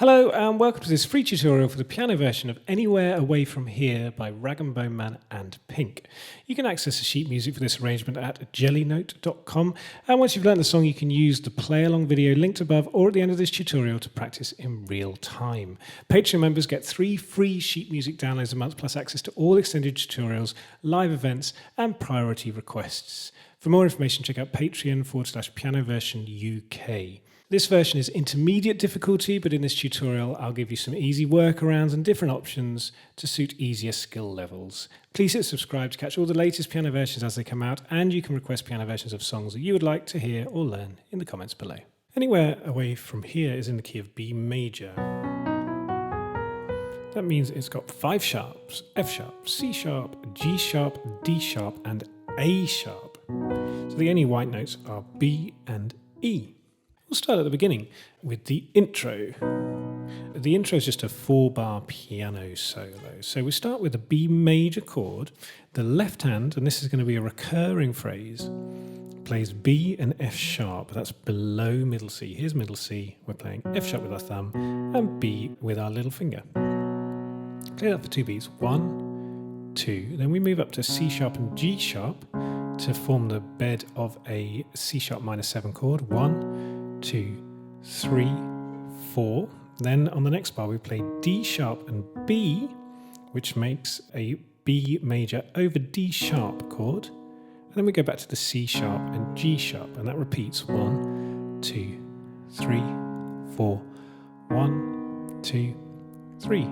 Hello and welcome to this free tutorial for the piano version of Anywhere Away From Here by Rag & Bone Man and Pink. You can access the sheet music for this arrangement at jellynote.com, and once you've learned the song you can use the play along video linked above or at the end of this tutorial to practice in real time. Patreon members get 3 free sheet music downloads a month plus access to all extended tutorials, live events and priority requests. For more information check out patreon.com/pianoversionuk. This version is intermediate difficulty, but in this tutorial I'll give you some easy workarounds and different options to suit easier skill levels. Please hit subscribe to catch all the latest piano versions as they come out, and you can request piano versions of songs that you would like to hear or learn in the comments below. Anywhere Away From Here is in the key of B major. That means it's got 5 sharps: F sharp, C sharp, G sharp, D sharp and A sharp. So the only white notes are B and E. We'll start at the beginning with the intro. The intro is just a 4-bar piano solo. So we start with a B major chord. The left hand, and this is going to be a recurring phrase, plays B and F sharp. That's below middle C. Here's middle C. We're playing F sharp with our thumb and B with our little finger. Play that for 2 beats. 1, 2. Then we move up to C sharp and G sharp to form the bed of a C sharp minor 7 chord. 1, 2, 3, 4. Then on the next bar we play D sharp and B, which makes a B major over D sharp chord. And then we go back to the C sharp and G sharp, and that repeats 1, 2, 3, 4. 1, 2, 3,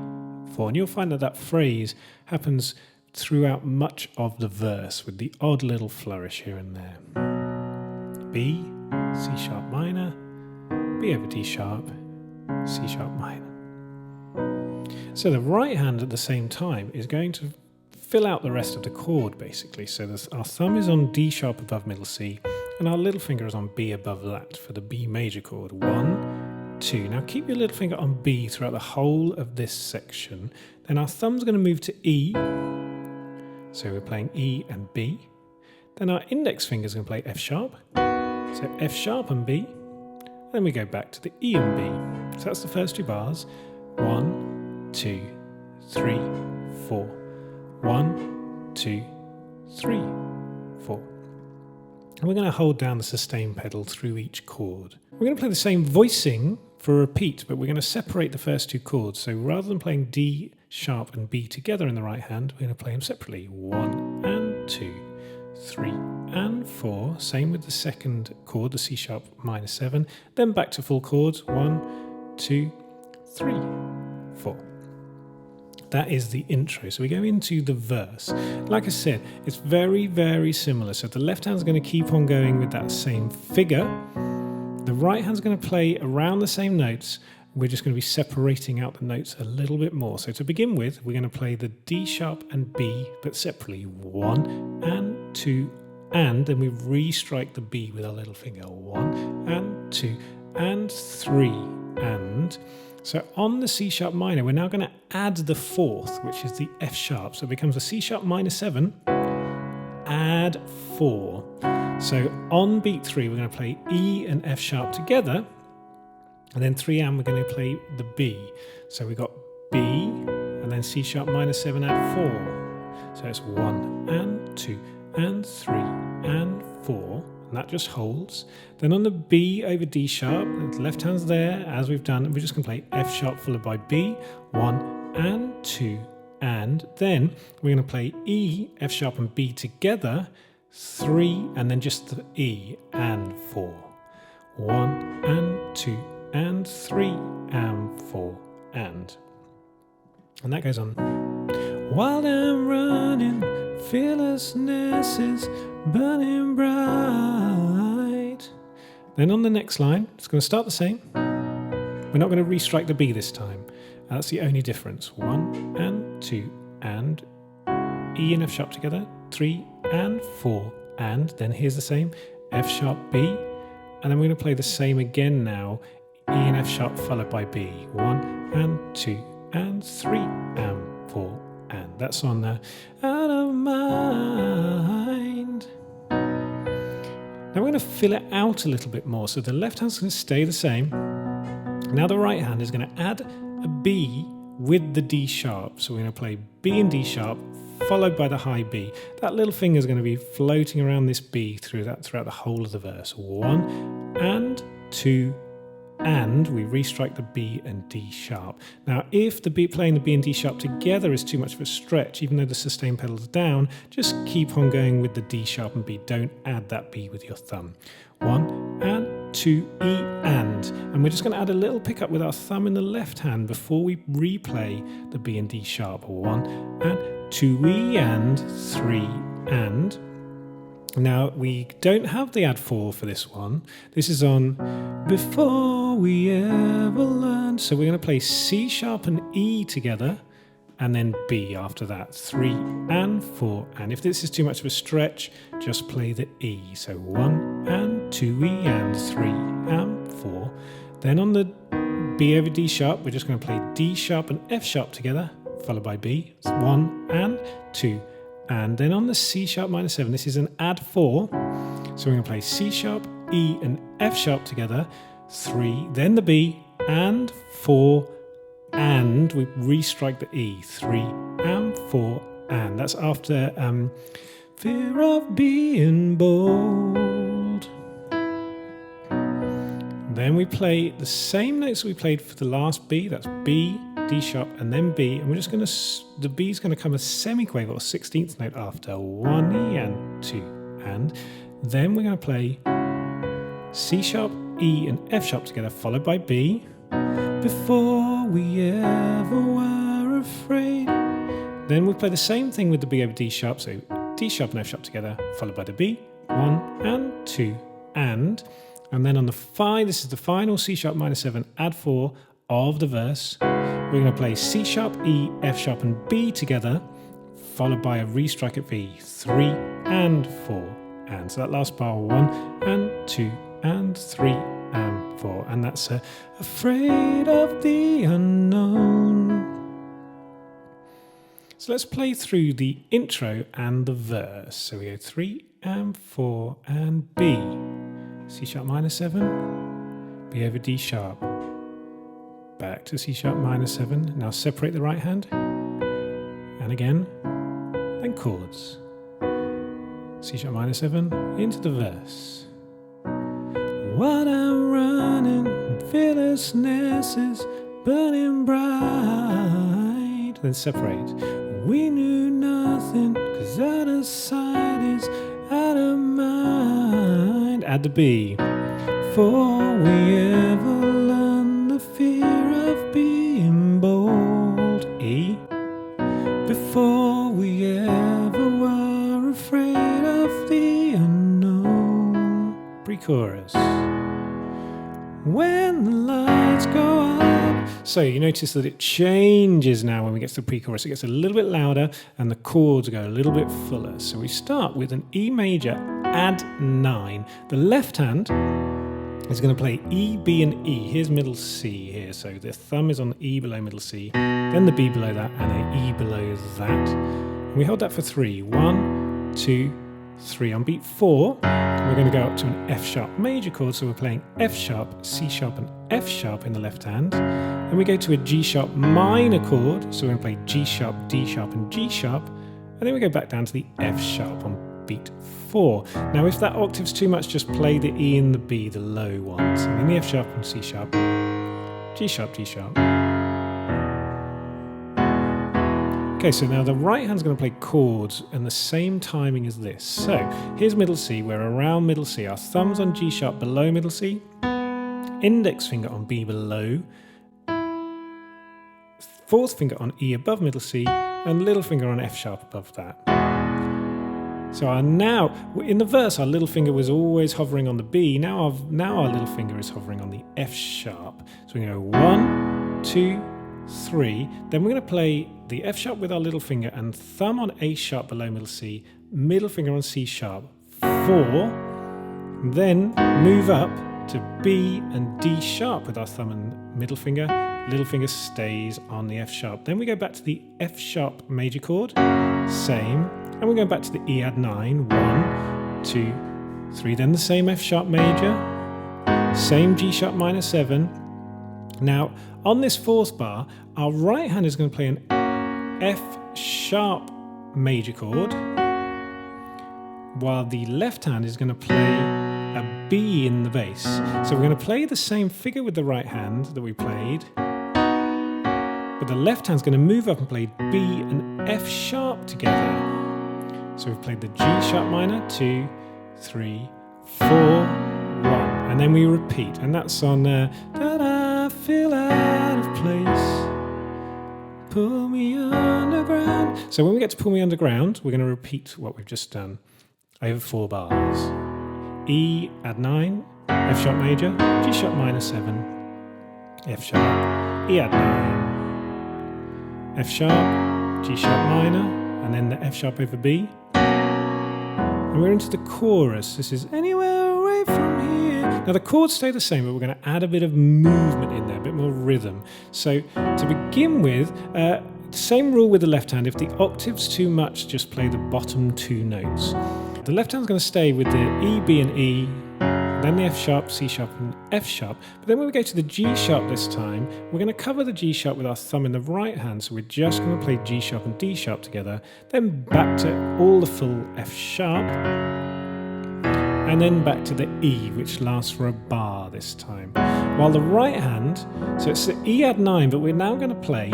4. And you'll find that that phrase happens throughout much of the verse with the odd little flourish here and there. B, C sharp minor, B over D sharp, C sharp minor. So the right hand at the same time is going to fill out the rest of the chord basically. So our thumb is on D sharp above middle C and our little finger is on B above that for the B major chord. 1, 2. Now keep your little finger on B throughout the whole of this section. Then our thumb's going to move to E. So we're playing E and B. Then our index finger is going to play F sharp. So F sharp and B. Then we go back to the E and B. So that's the first 2 bars. 1, 2, 3, 4. 1, 2, 3, 4. And we're going to hold down the sustain pedal through each chord. We're going to play the same voicing for a repeat, but we're going to separate the first 2 chords. So rather than playing D sharp and B together in the right hand, we're going to play them separately. 1 and 2, 3 and 4. Same with the second chord, the C sharp minor 7. Then back to full chords. 1, 2, 3, 4. That is the intro. So we go into the verse. Like I said, it's very, very similar. So the left hand's going to keep on going with that same figure. The right hand's going to play around the same notes. We're just going to be separating out the notes a little bit more. So to begin with, we're going to play the D sharp and B, but separately. 1 and 2, and then we re-strike the B with our little finger. 1 and 2 and 3 and. So on the C sharp minor, we're now going to add the 4th, which is the F sharp. So it becomes a C sharp minor 7, add 4. So on beat 3, we're going to play E and F sharp together. And then 3 and we're going to play the B. So we've got B and then C sharp minor 7 add 4. So it's 1 and 2 and 3 and 4. And that just holds. Then on the B over D sharp, the left hand's there as we've done. We're just going to play F sharp followed by B. 1 and 2 and. Then we're going to play E, F sharp and B together. 3 and then just the E and 4. 1 and 2 and 3 and 4 and that goes on. While I'm running, fearlessness is burning bright. Then on the next line, it's going to start the same. We're not going to re-strike the B this time. That's the only difference. 1 and 2 and E and F sharp together. 3 and 4 and. Then here's the same. F sharp B. And then we're going to play the same again now. E and F sharp followed by B. 1 and 2 and 3 and 4 and. That's on the Out of Mind. Now we're going to fill it out a little bit more. So the left hand's going to stay the same. Now the right hand is going to add a B with the D sharp. So we're going to play B and D sharp, followed by the high B. That little finger is going to be floating around this B throughout the whole of the verse. 1 and 2 and we restrike the B and D sharp. Now if playing the B and D sharp together is too much of a stretch, even though the sustain pedal is down, just keep on going with the D sharp and B. Don't add that B with your thumb. 1 and 2 E and we're just going to add a little pickup with our thumb in the left hand before we replay the B and D sharp. 1 and 2 E and 3 and. Now we don't have the add 4 for this one. This is on Before We Ever Learned. So we're going to play C sharp and E together and then B after that. 3 and 4. And if this is too much of a stretch, just play the E. So 1 and 2 E and 3 and 4. Then on the B over D sharp, we're just going to play D sharp and F sharp together, followed by B. It's 1 and 2. And then on the C sharp minor 7, this is an add 4. So we're going to play C sharp, E and F sharp together, 3, then the B and 4, and we restrike the E, 3 and 4 and. That's after Fear of Being Bold. Then we play the same notes we played for the last B, that's B, D sharp and then B, and we're just going to, the B is going to come a semiquaver or 16th note after 1 E and 2 and. Then we're going to play C sharp, E and F sharp together, followed by B. Before we ever were afraid. Then we play the same thing with the B over D sharp, so D sharp and F sharp together, followed by the B, 1 and 2 and. And then on the 5, this is the final C sharp minor 7 add 4 of the verse. We're going to play C sharp, E, F sharp and B together, followed by a restrike at B, 3 and 4 and. So that last bar, 1 and 2 and 3 and 4, and that's Afraid of the Unknown. So let's play through the intro and the verse. So we go 3 and 4 and B, C sharp minor 7, B over D sharp, back to C sharp minor 7. Now separate the right hand, and again, then chords. C sharp minor 7 into the verse. What I'm running, fearlessness is burning bright. Then separate. We knew nothing, 'cause out of sight is out of mind. Add the B. Before we ever learned the fear of being bold. E. Before we ever were afraid of the unknown. Pre-chorus. When the lights go up. So you notice that it changes now when we get to the pre-chorus. It gets a little bit louder and the chords go a little bit fuller. So we start with an E major, add 9. The left hand is going to play E, B and E. Here's middle C here. So the thumb is on the E below middle C, then the B below that and an E below that. And we hold that for 3. 1, 2, 3. On beat 4, we're going to go up to an F sharp major chord. So we're playing F sharp, C sharp and F sharp in the left hand. Then we go to a G sharp minor chord. So we're going to play G sharp, D sharp and G sharp. And then we go back down to the F sharp on beat 4. Now if that octave's too much, just play the E and the B, the low ones. And then the F sharp and C sharp, G sharp, G sharp. Okay, so now the right hand's going to play chords in the same timing as this. So here's middle C, we're around middle C. Our thumb's on G sharp below middle C, index finger on B below, fourth finger on E above middle C, and little finger on F sharp above that. So now, in the verse, our little finger was always hovering on the B. Now our little finger is hovering on the F sharp. So we're going to go 1, 2, 3. Then we're going to play the F sharp with our little finger and thumb on A sharp below middle C, middle finger on C sharp, 4. Then move up to B and D sharp with our thumb and middle finger. Little finger stays on the F sharp. Then we go back to the F sharp major chord, same. And we're going back to the E add 9, 1, 2, 3. Then the same F sharp major, same G sharp minor 7, Now, on this fourth bar, our right hand is going to play an F sharp major chord, while the left hand is going to play a B in the bass. So we're going to play the same figure with the right hand that we played, but the left hand's going to move up and play B and F sharp together. So we've played the G sharp minor, 2, 3, 4, 1, and then we repeat, and that's on Da-da, feel out of place, pull me underground. So when we get to pull me underground, we're going to repeat what we've just done over 4 bars. E add 9, F sharp major, G sharp minor 7, F sharp, E add 9, F sharp, G sharp minor, and then the F sharp over B. And we're into the chorus. This is anywhere away from here. Now the chords stay the same, but we're going to add a bit of movement in there, a bit more rhythm. So to begin with, same rule with the left hand. If the octave's too much, just play the bottom 2 notes. The left hand's going to stay with the E, B and E, then the F sharp, C sharp and F sharp. But then when we go to the G sharp this time, we're going to cover the G sharp with our thumb in the right hand. So we're just going to play G sharp and D sharp together, then back to all the full F sharp, and then back to the E, which lasts for a bar this time. While the right hand, so it's the E add 9, but we're now going to play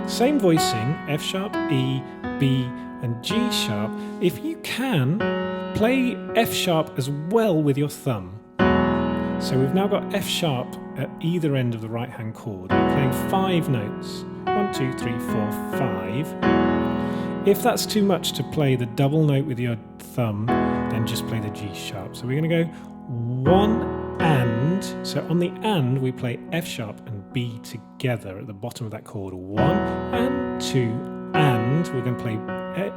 same voicing, F sharp, E, B and G sharp. If you can, play F sharp as well with your thumb. So we've now got F sharp at either end of the right hand chord. We're playing 5 notes. 1, 2, 3, 4, 5. If that's too much to play the double note with your thumb, then just play the G sharp. So we're going to go 1 and. So on the and, we play F sharp and B together at the bottom of that chord. 1 and 2 and. We're going to play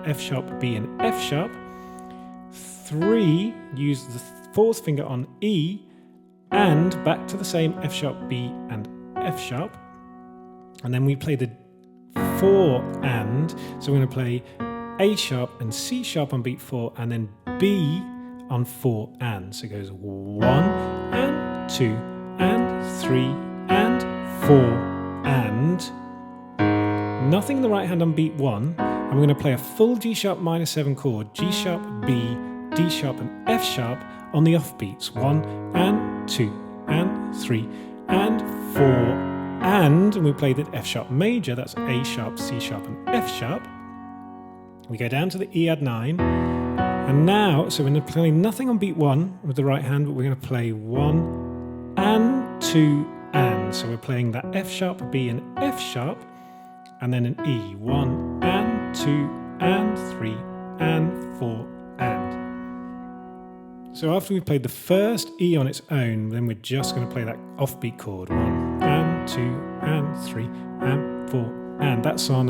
F sharp, B and F sharp. 3, use the 4th finger on E and back to the same F sharp, B and F sharp. And then we play the 4 and. So we're going to play A sharp and C sharp on beat 4 and then B on 4 and. So it goes 1 and 2 and 3 and 4 and. Nothing in the right hand on beat 1. And we're going to play a full G sharp minor 7 chord, G sharp, B, D sharp and F sharp on the off beats. 1 and 2 and 3 and 4 and we play the F sharp major, that's A sharp, C sharp and F sharp. We go down to the E add 9 and now, so we're going to play nothing on beat 1 with the right hand, but we're going to play 1 and 2 and. So we're playing that F sharp, B and F sharp and then an E. 1 and 2 and 3 and 4 and. So after we've played the first E on its own, then we're just going to play that offbeat chord. 1 and 2 and 3 and 4 and. That's on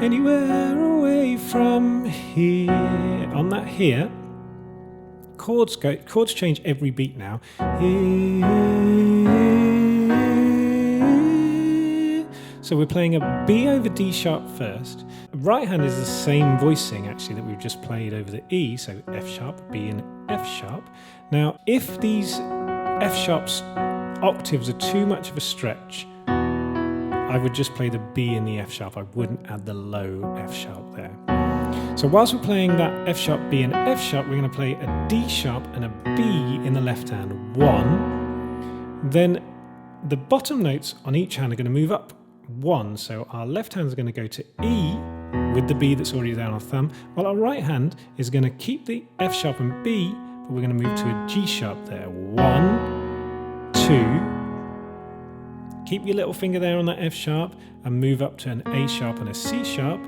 anywhere away from here. On that here, chords change every beat now. So we're playing a B over D sharp first. Right hand is the same voicing actually that we've just played over the E, so F sharp, B and F sharp. Now if these F sharps octaves are too much of a stretch, I would just play the B and the F sharp. I wouldn't add the low F sharp there. So whilst we're playing that F sharp, B and F sharp, we're going to play a D sharp and a B in the left hand, 1. Then the bottom notes on each hand are going to move up 1, so our left hand is going to go to E with the B that's already down our thumb, while our right hand is going to keep the F sharp and B, but we're going to move to a G sharp there. 1, 2, keep your little finger there on that F sharp and move up to an A sharp and a C sharp.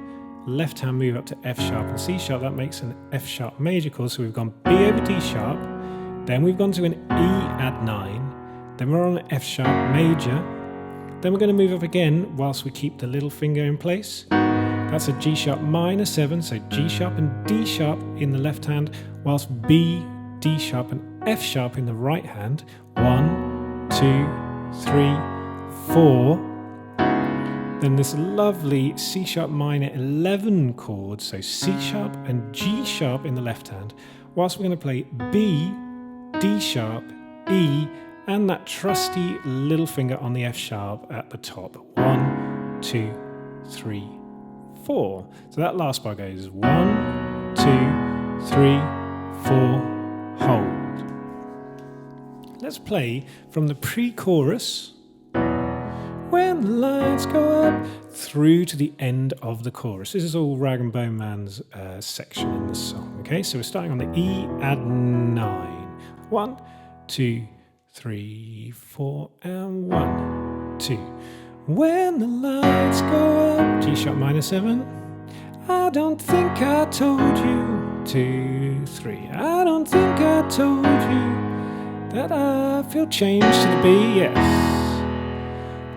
Left hand move up to F sharp and C sharp, that makes an F sharp major chord, so we've gone B over D sharp, then we've gone to an E add 9, then we're on an F sharp major. Then we're going to move up again whilst we keep the little finger in place. That's a G sharp minor 7, so G sharp and D sharp in the left hand, whilst B, D sharp and F sharp in the right hand. 1, 2, 3, 4. Then this lovely C sharp minor 11 chord, so C sharp and G sharp in the left hand, whilst we're going to play B, D sharp, E, and that trusty little finger on the F sharp at the top. 1, 2, 3, 4. So that last bar goes 1, 2, 3, 4, hold. Let's play from the pre-chorus, when the lights go up, through to the end of the chorus. This is all Rag and Bone Man's section in the song. Okay, so we're starting on the E add 9. 1, 2, 3, 4, and 1, 2. When the lights go up, G sharp minor 7. I don't think I told you. 2, 3. I don't think I told you that I feel changed to the B. Yes.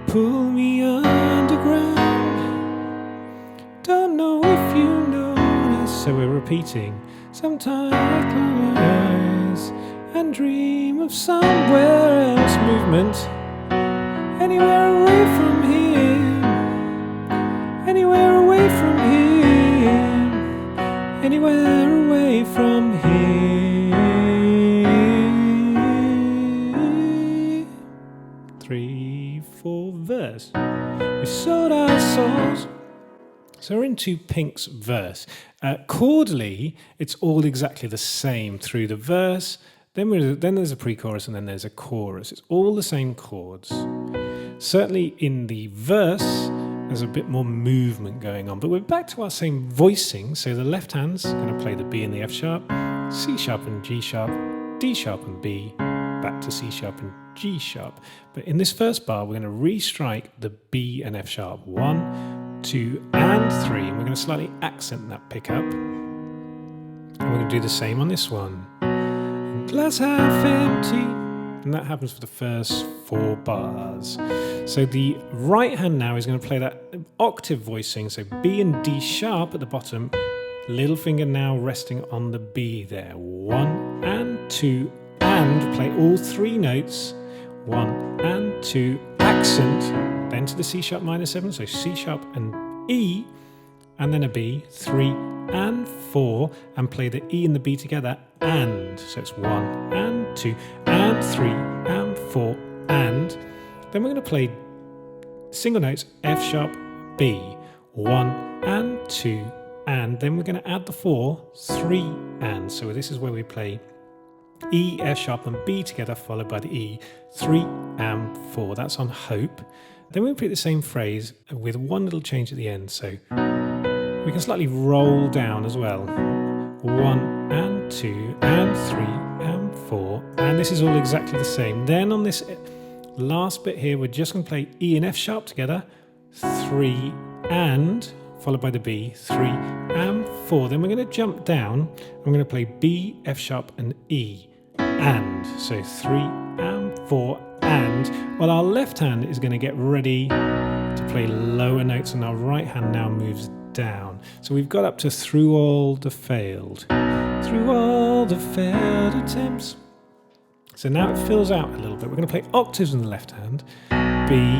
Pull me underground. Don't know if you notice. So we're repeating. Sometimes I close my eyes and dream of somewhere else. Movement. Anywhere away from here. Anywhere away from here. Anywhere away from here. 3, 4, verse. We sold our souls. So we're into Pink's verse. Chordally, it's all exactly the same through the verse. Then there's a pre-chorus and then there's a chorus. It's all the same chords. Certainly in the verse, there's a bit more movement going on. But we're back to our same voicing. So the left hand's going to play the B and the F sharp, C sharp and G sharp, D sharp and B, back to C sharp and G sharp. But in this first bar, we're going to restrike the B and F sharp. 1, 2, and 3. And we're going to slightly accent that pickup. And we're going to do the same on this one. Glass half empty. And that happens for the first 4 bars. So the right hand now is going to play that octave voicing. So B and D sharp at the bottom. Little finger now resting on the B there. 1 and 2, and play all 3 notes. 1 and 2, accent, then to the C sharp minor 7, so C sharp and E, and then a B, 3 and 4, and play the E and the B together, and. So it's 1 and 2 and 3 and 4, and. Then we're going to play single notes, F sharp, B, 1 and 2, and. Then we're going to add the 4, 3 and. So this is where we play E, F sharp and B together, followed by the E, 3 and 4. That's on Hope. Then we repeat the same phrase with one little change at the end. So we can slightly roll down as well. 1 and 2 and 3 and 4. And this is all exactly the same. Then on this last bit here, we're just going to play E and F sharp together, 3 and, followed by the B, 3 and 4. Then we're going to jump down. I'm going to play B, F sharp and E, and. So 3 and 4 and. Well, our left hand is going to get ready to play lower notes and our right hand now moves down. So we've got up to through all the failed attempts. So now it fills out a little bit. We're going to play octaves in the left hand. B,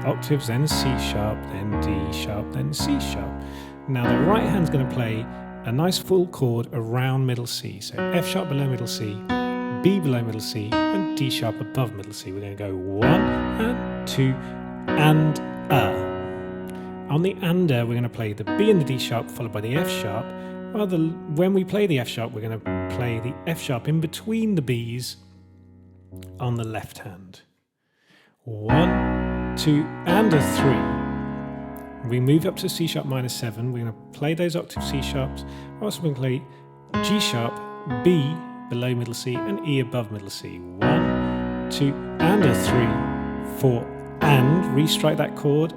octaves, then C sharp, then D sharp, then C sharp. Now the right hand's going to play a nice full chord around middle C. So F sharp below middle C, B below middle C, and D sharp above middle C. We're going to go 1 and 2 and On the we're going to play the B and the D sharp followed by the F sharp. Well, when we play the F sharp, we're going to play the F sharp in between the B's on the left hand. 1, 2, and a 3. We move up to C sharp minor 7. We're going to play those octave C sharps. We're also going to play G sharp, B below middle C, and E above middle C. 1, 2, and a 3, 4, and restrike that chord,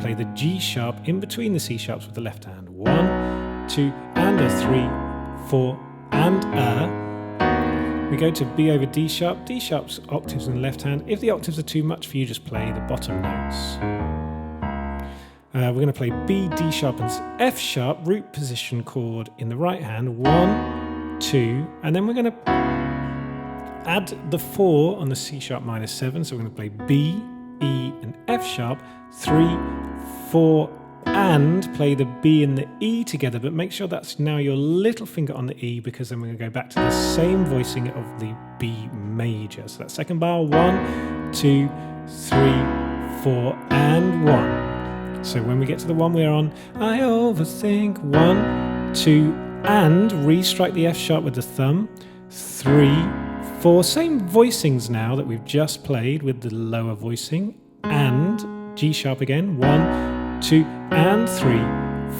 play the G sharp in between the C sharps with the left hand. 1, 2, and a 3, 4, and We go to B over D sharp. D sharp's octaves in the left hand. If the octaves are too much for you, just play the bottom notes. We're going to play B, D sharp, and F sharp, root position chord in the right hand. 1, 2, and then we're going to add the 4 on the C sharp minor 7. So we're going to play B, E, and F sharp, 3, 4, and play the B and the E together, but make sure that's now your little finger on the E, because then we're going to go back to the same voicing of the B major. So that second bar, 1, 2, 3, 4, and 1. So when we get to the one we're on, I overthink, 1, 2, and restrike the F sharp with the thumb, 3, 4, same voicings now that we've just played with the lower voicing, and G sharp again, 1, 2, and 3,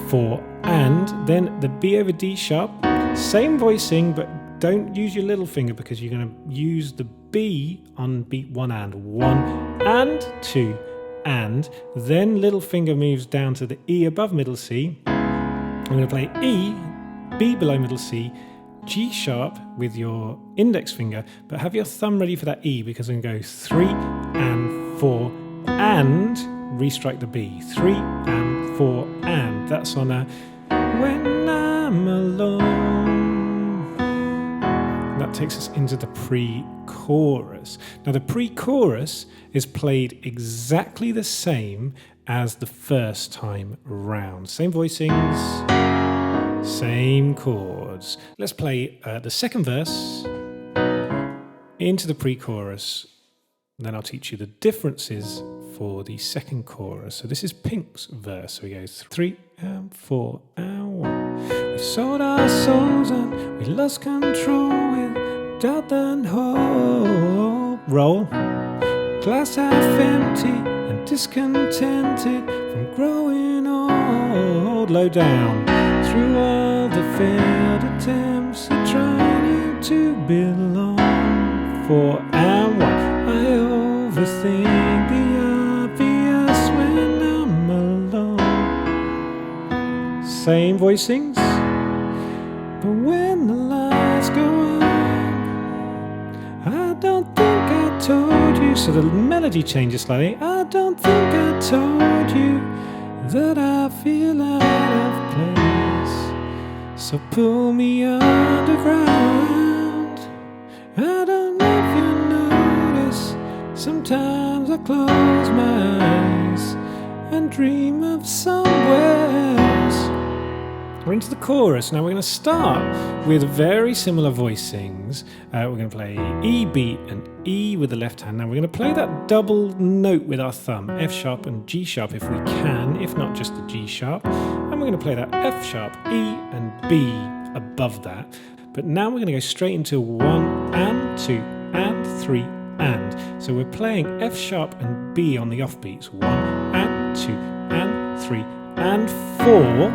4, and then the B over D sharp, same voicing, but don't use your little finger because you're going to use the B on beat 1 and 2, and then little finger moves down to the E above middle C. I'm going to play E, B below middle C, G sharp with your index finger, but have your thumb ready for that E, because I'm going to go 3 and 4 and restrike the B, 3 and 4 and. That's on a When I'm Alone. That takes us into the pre-chorus. Now the pre-chorus is played exactly the same as the first time round. Same voicings, same chords. Let's play the second verse into the pre-chorus. Then I'll teach you the differences for the second chorus. So this is Pink's verse. So we go 3 and 4 and 1. We sold our souls and we lost control with doubt and hope. Roll. Glass half empty and discontented from growing old. Low down. Through all the failed attempts at trying to belong. 4 and 1. I overthink the obvious when I'm alone. Same voicings, but when the lights go on, I don't think I told you. So the melody changes slightly. I don't think I told you that I feel out of place. So pull me underground. I don't know if you notice. Sometimes I close my eyes and dream of somewhere else. We're into the chorus. Now we're going to start with very similar voicings. We're going to play E, B, and E with the left hand. Now we're going to play that double note with our thumb, F sharp and G sharp if we can, if not just the G sharp. And we're going to play that F sharp, E, and B above that. But now we're going to go straight into 1 and 2 and 3 and. So we're playing F sharp and B on the offbeats, 1 and 2 and 3 and 4.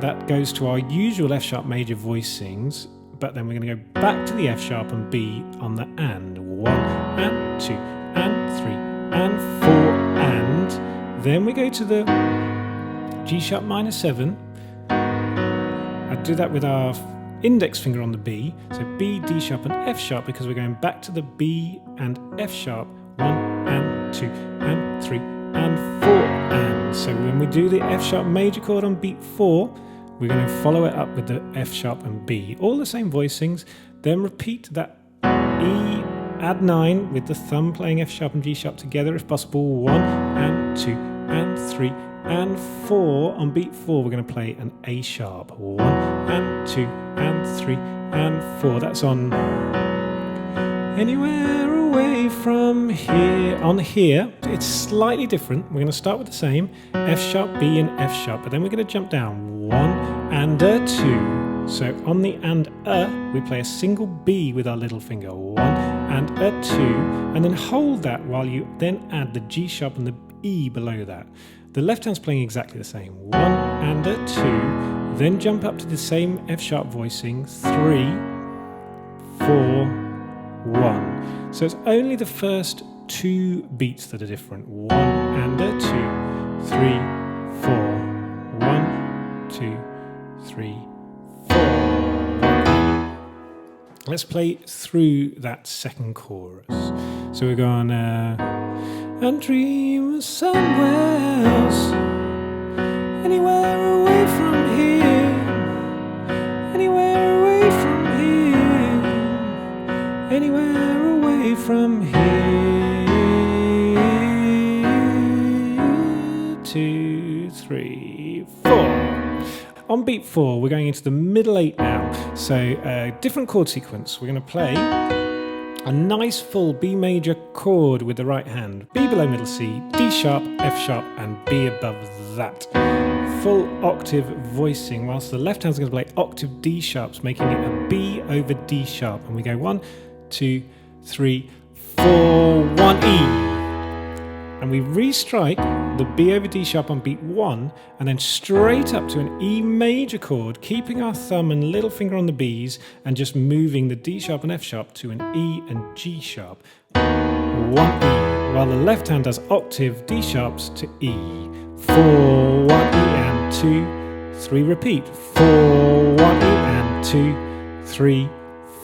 That goes to our usual F sharp major voicings, but then we're going to go back to the F sharp and B on the and. 1 and 2 and 3 and 4 and. Then we go to the G sharp minor 7. I do that with our index finger on the B, so B, D sharp and F sharp, because we're going back to the B and F sharp, 1 and 2 and 3 and 4 and. So when we do the F sharp major chord on beat 4, we're going to follow it up with the F sharp and B, all the same voicings, then repeat that E, add 9 with the thumb playing F sharp and G sharp together if possible, 1 and 2 and 3 and 4. On beat 4 we're going to play an A sharp, 1 and 2 and 3 and 4. That's on Anywhere Away From Here. On here it's slightly different. We're going to start with the same F sharp, B and F sharp, but then we're going to jump down 1 and a 2. So on the and we play a single B with our little finger, 1 and a 2, and then hold that while you then add the G sharp and the E below that. The left hand's playing exactly the same, 1 and a 2, then jump up to the same F sharp voicing, 3, 4, 1. So it's only the first 2 beats that are different, 1 and a 2, 3, 4, 1, 2, 3, 4. Let's play through that second chorus. So we're going and dream of somewhere else, anywhere away from here, anywhere away from here, anywhere away from here. 2, 3, 4. On beat 4, we're going into the middle 8 now. So different chord sequence. We're going to play a nice full B major chord with the right hand. B below middle C, D sharp, F sharp, and B above that. Full octave voicing, whilst the left hand's going to play octave D sharps, making it a B over D sharp. And we go 1, 2, 3, 4, 1 E. And we restrike the B over D sharp on beat 1 and then straight up to an E major chord, keeping our thumb and little finger on the Bs and just moving the D sharp and F sharp to an E and G sharp. 1 E, while the left hand does octave D sharps to E. 4, 1 E and 2, 3 repeat. 4, 1 E and 2, 3,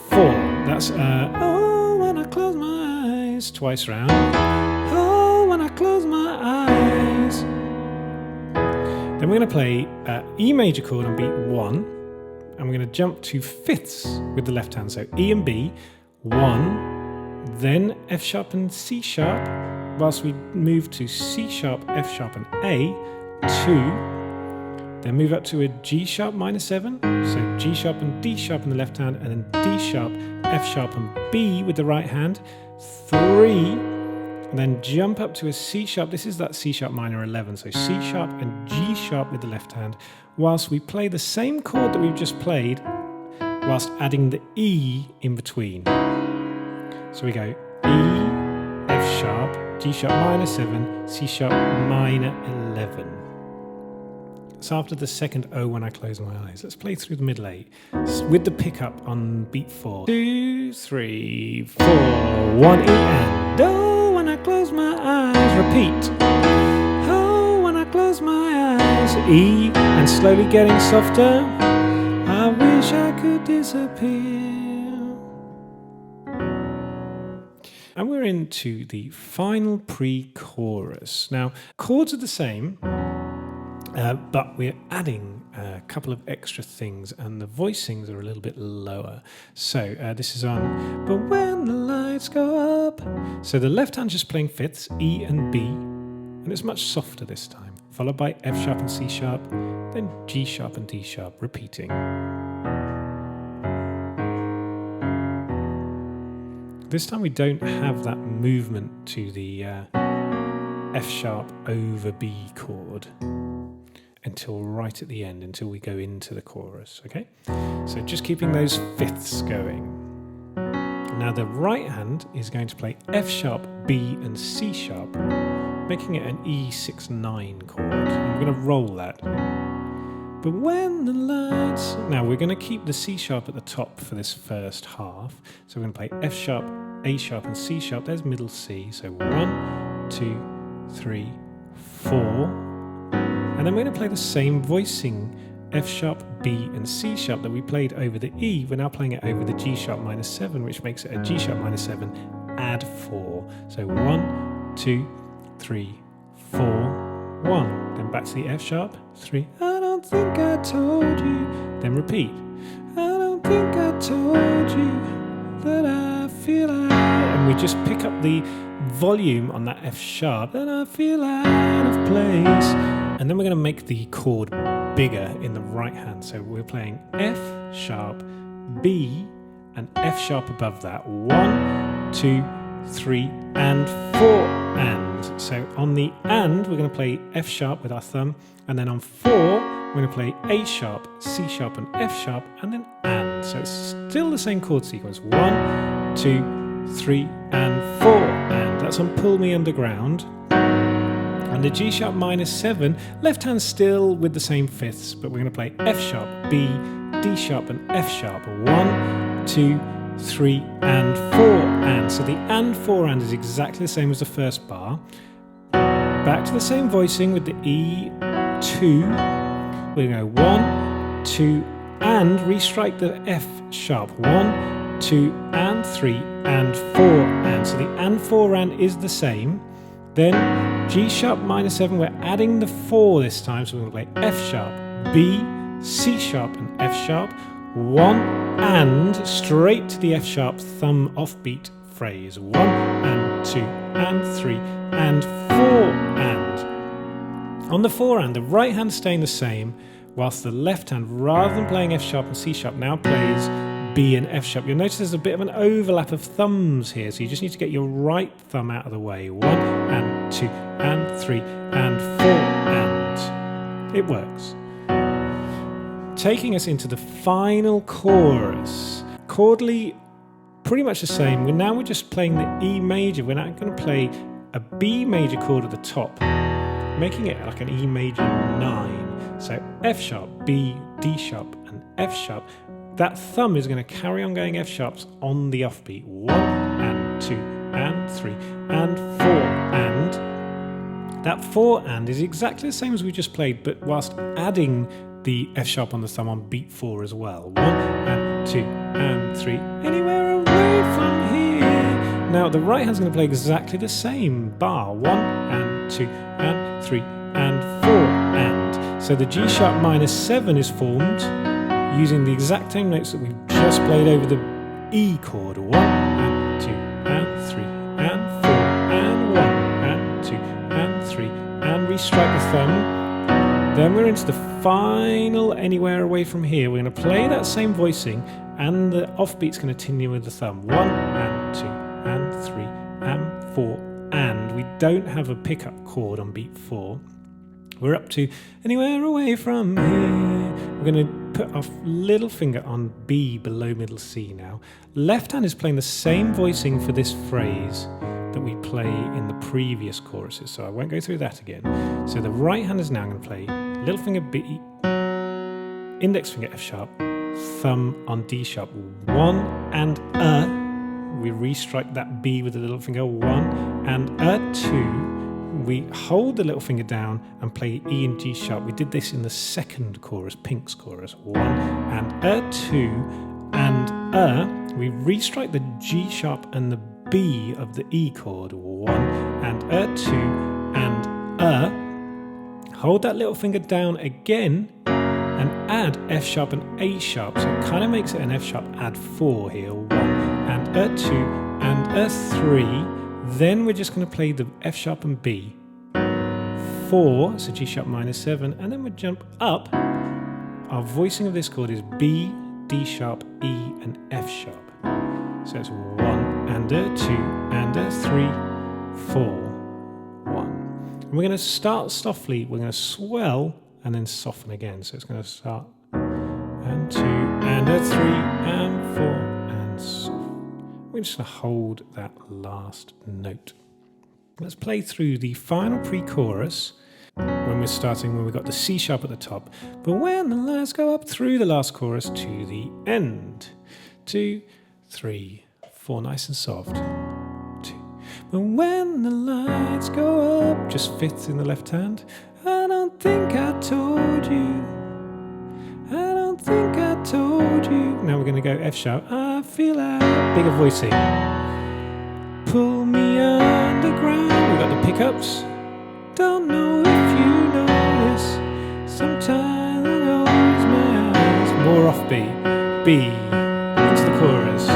4. That's oh, when I close my eyes, twice round. When I close my eyes. Then we're going to play E major chord on beat 1, and we're going to jump to fifths with the left hand. So E and B, 1, then F sharp and C sharp, whilst we move to C sharp, F sharp and A, 2, then move up to a G sharp minor 7, so G sharp and D sharp in the left hand, and then D sharp, F sharp and B with the right hand, 3, and then jump up to a C sharp. This is that C sharp minor 11, so C sharp and G sharp with the left hand, whilst we play the same chord that we've just played, whilst adding the E in between. So we go E, F sharp, G sharp minor 7, C sharp minor 11. So after the second O when I close my eyes, let's play through the middle 8 with the pickup on beat 4. 2, 3, 4, 1 E and O. When I close my eyes, repeat. Oh, when I close my eyes, E, and slowly getting softer. I wish I could disappear. And we're into the final pre-chorus. Now, chords are the same, but we're adding a couple of extra things, and the voicings are a little bit lower. So this is on, but when the lights go up. So the left hand's just playing fifths, E and B, and it's much softer this time, followed by F sharp and C sharp, then G sharp and D sharp, repeating. This time we don't have that movement to the F sharp over B chord until right at the end, until we go into the chorus, okay? So just keeping those fifths going. Now the right hand is going to play F sharp, B and C sharp, making it an E6-9 chord. I'm going to roll that. But when the lights... Now we're going to keep the C sharp at the top for this first half. So we're going to play F sharp, A sharp and C sharp. There's middle C. So 1, 2, 3, 4. And then we're going to play the same voicing, F sharp, B and C sharp that we played over the E. We're now playing it over the G sharp minor 7, which makes it a G sharp minor 7, add 4. So 1, 2, 3, 4, 1. Then back to the F sharp, 3. I don't think I told you. Then repeat. I don't think I told you that I feel like... And we just pick up the volume on that F sharp, and I feel out of place. And then we're going to make the chord bigger in the right hand. So we're playing F sharp, B, and F sharp above that. 1, 2, 3, and 4, and. So on the and, we're going to play F sharp with our thumb, and then on 4, we're going to play A sharp, C sharp, and F sharp, and then and. So it's still the same chord sequence. 1, 2, 3, and 4, and. That's on Pull Me Underground. And the G sharp minor 7, left hand still with the same fifths, but we're going to play F sharp, B, D sharp, and F sharp. 1, 2, 3, and 4, and. So the and 4 and is exactly the same as the first bar. Back to the same voicing with the E2. We're going to go 1, 2, and restrike the F sharp. 1, 2, and 3, and 4, and. So the and 4 and is the same. Then G sharp minor 7, we're adding the 4 this time, so we're going to play F sharp, B, C sharp, and F sharp. 1 and straight to the F sharp thumb offbeat phrase. 1 and 2 and 3 and 4 and. On the 4 and, the right hand staying the same, whilst the left hand, rather than playing F sharp and C sharp, now plays B and F sharp. You'll notice there's a bit of an overlap of thumbs here, so you just need to get your right thumb out of the way. 1 and 2 and 3 and 4 and. It works. Taking us into the final chorus. Chordally, pretty much the same. We're just playing the E major. We're now going to play a B major chord at the top, making it like an E major 9. So F sharp, B, D sharp, and F sharp. That thumb is going to carry on going F sharps on the offbeat. 1 and 2 and 3 and 4 and. That 4 and is exactly the same as we just played, but whilst adding the F sharp on the thumb on beat 4 as well. 1 and 2 and 3, anywhere away from here. Now the right hand's going to play exactly the same, bar 1 and 2 and 3 and 4 and. So the G sharp minor 7 is formed using the exact same notes that we've just played over the E chord. 1 and 2 and 3 and 4 and 1 and 2 and 3 and restrike the thumb. Then we're into the final anywhere away from here. We're going to play that same voicing and the offbeat's going to continue with the thumb. 1 and 2 and 3 and 4 and. We don't have a pickup chord on beat 4. We're up to anywhere away from here. We're going to put our little finger on B below middle C now. Left hand is playing the same voicing for this phrase that we play in the previous choruses, so I won't go through that again. So the right hand is now going to play little finger B, index finger F sharp, thumb on D sharp, 1 and we restrike that B with the little finger, 1 and 2. We hold the little finger down and play E and G sharp. We did this in the second chorus, Pink's chorus. 1 and 2 and we restrike the G sharp and the B of the E chord. 1 and 2 and hold that little finger down again and add F sharp and A sharp. So it kind of makes it an F sharp add 4 here. 1 and 2 and 3. Then we're just going to play the F sharp and B. 4, so G sharp minor 7, and then we jump up. Our voicing of this chord is B, D sharp, E, and F sharp. So it's 1 and 2 and 3, 4, 1. And we're going to start softly. We're going to swell and then soften again. So it's going to start and 2 and 3 and 4 and soft. We're just going to hold that last note. Let's play through the final pre-chorus when we've got the C sharp at the top, but when the lights go up through the last chorus to the end. 2, 3, 4, nice and soft. 2. But when the lights go up, just fifth in the left hand. I don't think I told you. I don't think I told you. Now we're going to go F sharp. I feel like bigger voicing. Pull me underground. We've got the pickups. Don't know if you notice. Sometimes I close my eyes. More offbeat. B into the chorus.